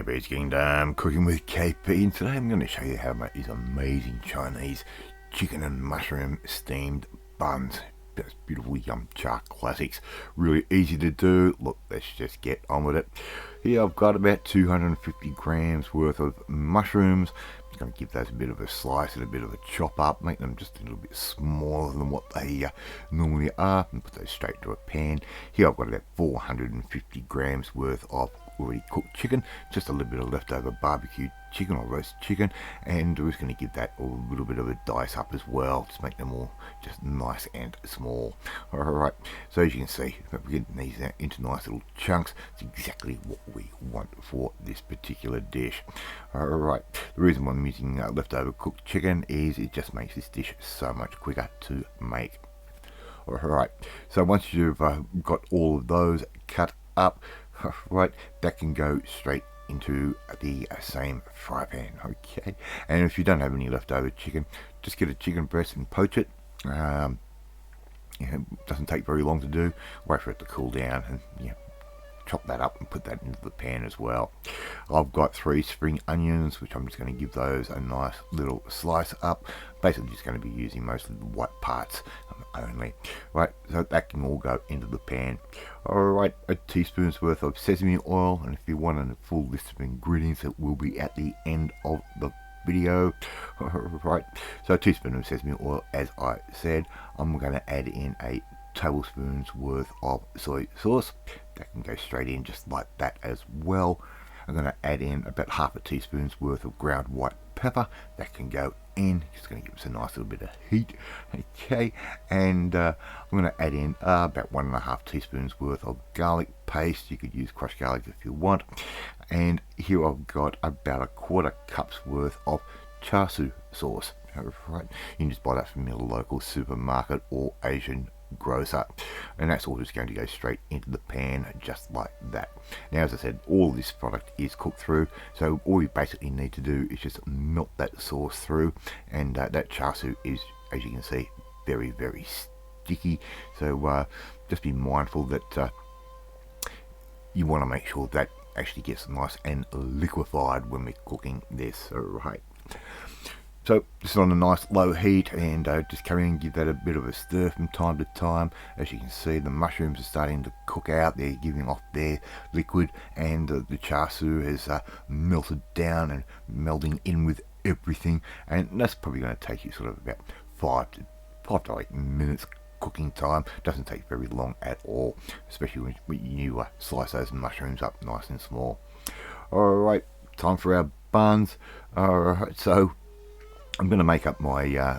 KPsKINGDOM, cooking with KP, and today I'm going to show you how to make these amazing Chinese chicken and mushroom steamed buns. Those beautiful yum cha classics. Really easy to do. Look, let's just get on with it. Here I've got about 250 grams worth of mushrooms. I'm going to give those a bit of a slice and a bit of a chop up, make them just a little bit smaller than what they normally are, and put those straight into a pan. Here I've got about 450 grams worth of already cooked chicken, just a little bit of leftover barbecue chicken or roast chicken, and we're just going to give that a little bit of a dice up as well, just make them all just nice and small. Alright, so as you can see, if we get these into nice little chunks, it's exactly what we want for this particular dish. Alright, the reason why I'm using leftover cooked chicken is it just makes this dish so much quicker to make. Alright, so once you've got all of those cut up, right, that can go straight into the same fry pan. Okay, and if you don't have any leftover chicken, just get a chicken breast and poach it. It doesn't take very long to do. Wait for it to cool down and chop that up and put that into the pan as well. I've got 3 spring onions, which I'm just going to give those a nice little slice up. Basically just going to be using mostly the white parts only. Right, so that can all go into the pan. Alright, a teaspoon's worth of sesame oil, and if you want a full list of ingredients, it will be at the end of the video. Alright, so a teaspoon of sesame oil, as I said. I'm going to add in a tablespoon's worth of soy sauce. That can go straight in just like that as well. I'm going to add in about half a teaspoon's worth of ground white pepper. That can go in. Just going to give us a nice little bit of heat. Okay, and I'm going to add in about 1.5 teaspoons worth of garlic paste. You could use crushed garlic if you want. And here I've got about 1/4 cup's worth of char siu sauce. Right, you can just buy that from your local supermarket or Asian grocer, and that's all just going to go straight into the pan just like that. Now, as I said, all of this product is cooked through, so all you basically need to do is just melt that sauce through, and that char siu is, as you can see, very sticky, so just be mindful that you want to make sure that actually gets nice and liquefied when we're cooking this. Alright, so just on a nice low heat, and just carry on, give that a bit of a stir from time to time. As you can see, the mushrooms are starting to cook out. They're giving off their liquid, and the char siu has melted down and melding in with everything. And that's probably going to take you sort of about 5 to 8 minutes cooking time. Doesn't take very long at all, especially when you slice those mushrooms up nice and small. Alright, time for our buns. Alright, so I'm going to make up my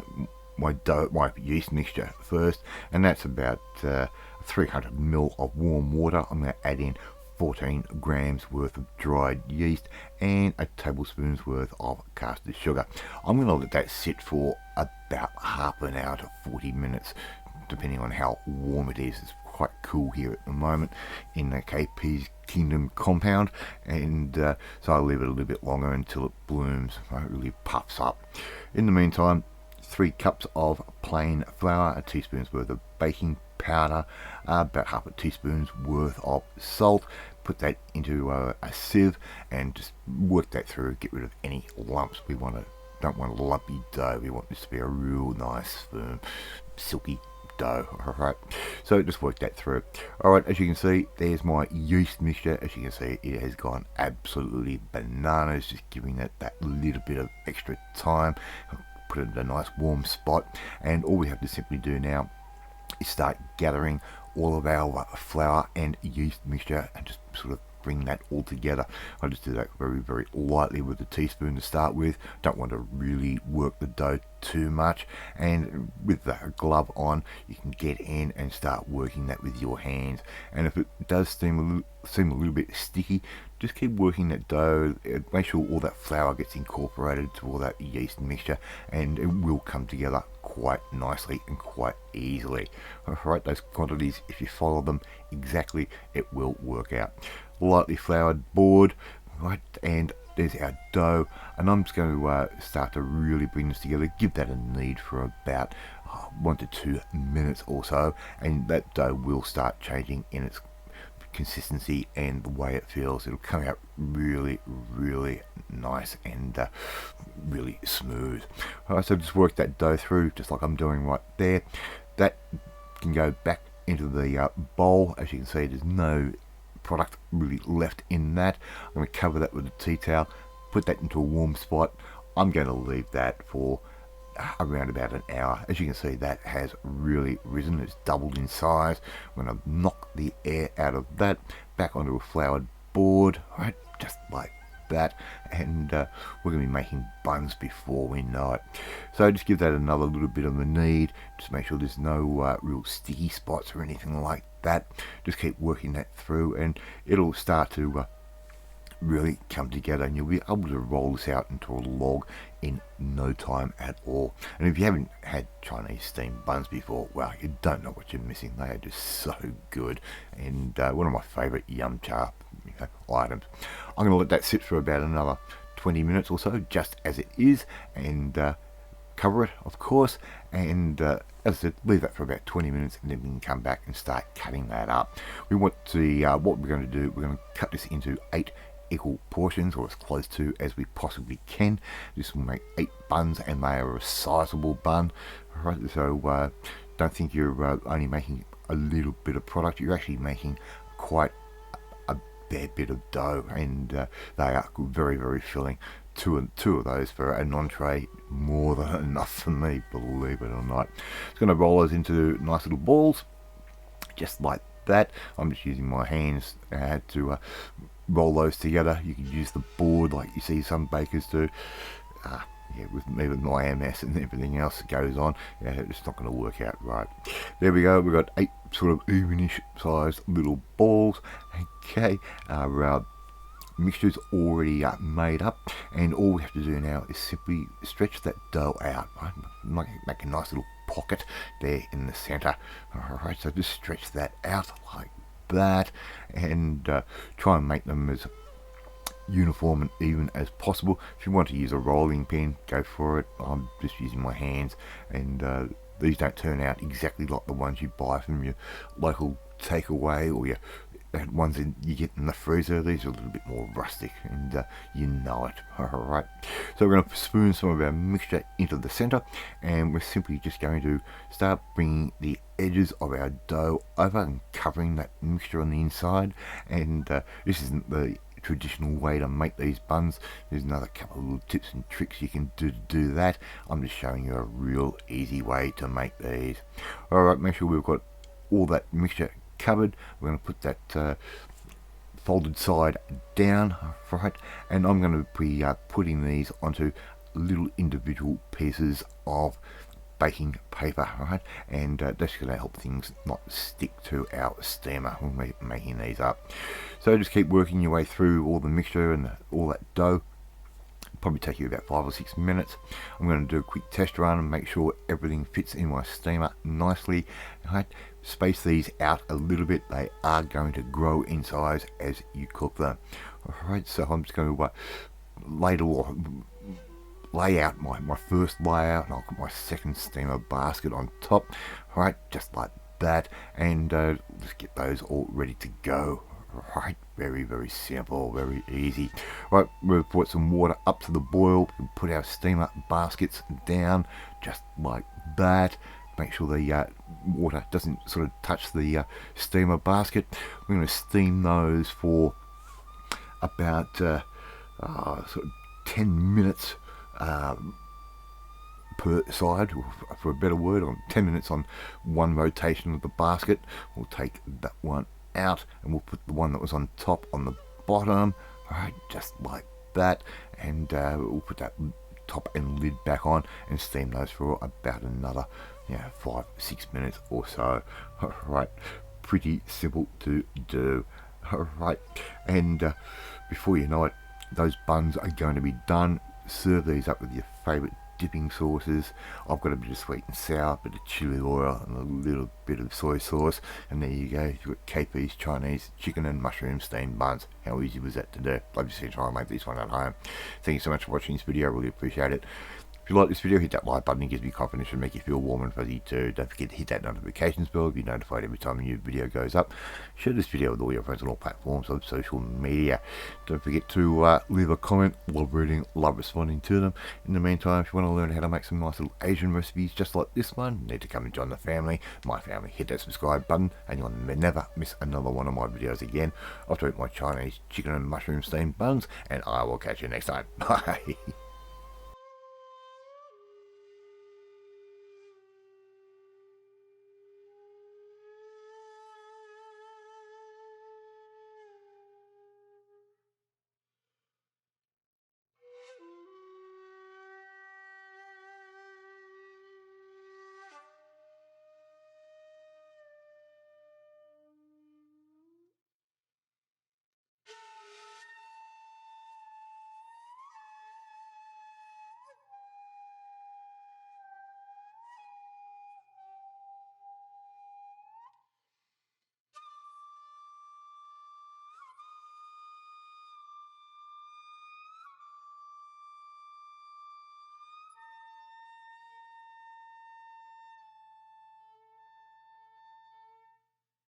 my yeast mixture first, and that's about 300 ml of warm water. I'm going to add in 14 grams worth of dried yeast and a tablespoon's worth of caster sugar. I'm going to let that sit for about half an hour to 40 minutes, depending on how warm it is. It's quite cool here at the moment in the KPsKINGDOM compound, and so I'll leave it a little bit longer until it blooms, it really puffs up. In the meantime, 3 cups of plain flour, a teaspoon's worth of baking powder, about half a teaspoon's worth of salt. Put that into a sieve and just work that through, get rid of any lumps. We don't want a lumpy dough. We want this to be a real nice, firm, silky dough. Alright, so just work that through. Alright, as you can see, there's my yeast mixture. As you can see, it has gone absolutely bananas, just giving it that little bit of extra time. Put it in a nice warm spot, and all we have to simply do now is start gathering all of our flour and yeast mixture and just sort of bring that all together. I just do that very lightly with a teaspoon to start with. Don't want to really work the dough too much, and with the glove on you can get in and start working that with your hands. And if it does seem a little bit sticky, just keep working that dough. Make sure all that flour gets incorporated to all that yeast mixture, and it will come together quite nicely and quite easily. Alright, those quantities, if you follow them exactly, it will work out. Lightly floured board, right, and there's our dough, and I'm just going to start to really bring this together. Give that a knead for about 1 to 2 minutes or so, and that dough will start changing in its consistency and the way it feels. It'll come out really, really nice and really smooth. Alright, so just work that dough through just like I'm doing right there. That can go back into the bowl. As you can see, there's no product really left in that. I'm going to cover that with a tea towel, put that into a warm spot. I'm going to leave that for around about an hour. As you can see, that has really risen. It's doubled in size. I'm going to knock the air out of that back onto a floured board, right, just like that, and we're going to be making buns before we know it. So just give that another little bit of a knead, just make sure there's no real sticky spots or anything like that. Just keep working that through and it'll start to really come together, and you'll be able to roll this out into a log in no time at all. And if you haven't had Chinese steamed buns before, well, you don't know what you're missing. They are just so good, and one of my favourite yum cha items. I'm going to let that sit for about another 20 minutes or so, just as it is, and cover it, of course, and as I said, leave that for about 20 minutes, and then we can come back and start cutting that up. We want to, what we're going to do, we're going to cut this into 8 equal portions, or as close to as we possibly can. This will make 8 buns, and they are a sizable bun. Right, so don't think you're only making a little bit of product. You're actually making quite a fair bit of dough, and they are very, very filling. Two of those for an entree, more than enough for me, believe it or not. It's going to roll those into nice little balls, just like that. I'm just using my hands to roll those together. You can use the board like you see some bakers do. Yeah, with me with my MS and everything else that goes on, yeah, it's not going to work out right. There we go. We've got 8 sort of evenish sized little balls. Okay, our mixture's already made up, and all we have to do now is simply stretch that dough out, right? Make a nice little pocket there in the center. Alright, so just stretch that out like that, and try and make them as uniform and even as possible. If you want to use a rolling pin, go for it. I'm just using my hands, and these don't turn out exactly like the ones you buy from your local takeaway or your ones that you get in the freezer. These are a little bit more rustic, and you know it. Alright, so we're going to spoon some of our mixture into the center, and we're simply just going to start bringing the edges of our dough over and covering that mixture on the inside. And this isn't the traditional way to make these buns. There's another couple of little tips and tricks you can do to do that. I'm just showing you a real easy way to make these. Alright, make sure we've got all that mixture covered. We're going to put that folded side down, right, and I'm going to be putting these onto little individual pieces of baking paper, right, and that's going to help things not stick to our steamer when we're making these up. So just keep working your way through all the mixture and all that dough. Probably take you about 5 or 6 minutes. I'm going to do a quick test run and make sure everything fits in my steamer nicely. Right, space these out a little bit. They are going to grow in size as you cook them. Alright, so I'm just going to ladle or lay out my first layout, and I'll put my second steamer basket on top. Alright, just like that, and just get those all ready to go. Right, very, very simple, very easy. Right, we'll put some water up to the boil. We can put our steamer baskets down just like that. Make sure the water doesn't sort of touch the steamer basket. We're going to steam those for about sort of 10 minutes per side, for a better word, on 10 minutes on one rotation of the basket. We'll take that one out, and we'll put the one that was on top on the bottom, right, just like that, and we'll put that top and lid back on and steam those for about another 5-6 minutes or so. Alright, pretty simple to do. Alright, and before you know it, those buns are going to be done. Serve these up with your favourite dipping sauces. I've got a bit of sweet and sour, a bit of chili oil, and a little bit of soy sauce, and there you go. You've got KP's Chinese chicken and mushroom steamed buns. How easy was that to do? Love to see you try and make this one at home. Thank you so much for watching this video. I really appreciate it. If If you like this video, hit that like button. It gives me confidence and make you feel warm and fuzzy too. Don't forget to hit that notifications bell to be notified every time a new video goes up. Share this video with all your friends on all platforms of social media. Don't forget to leave a comment. Love reading, love responding to them. In the meantime, if you want to learn how to make some nice little Asian recipes just like this one, you need to come and join the family, my family. Hit that subscribe button and you'll never miss another one of my videos again. I'll eat my Chinese chicken and mushroom steamed buns, and I will catch you next time. Bye.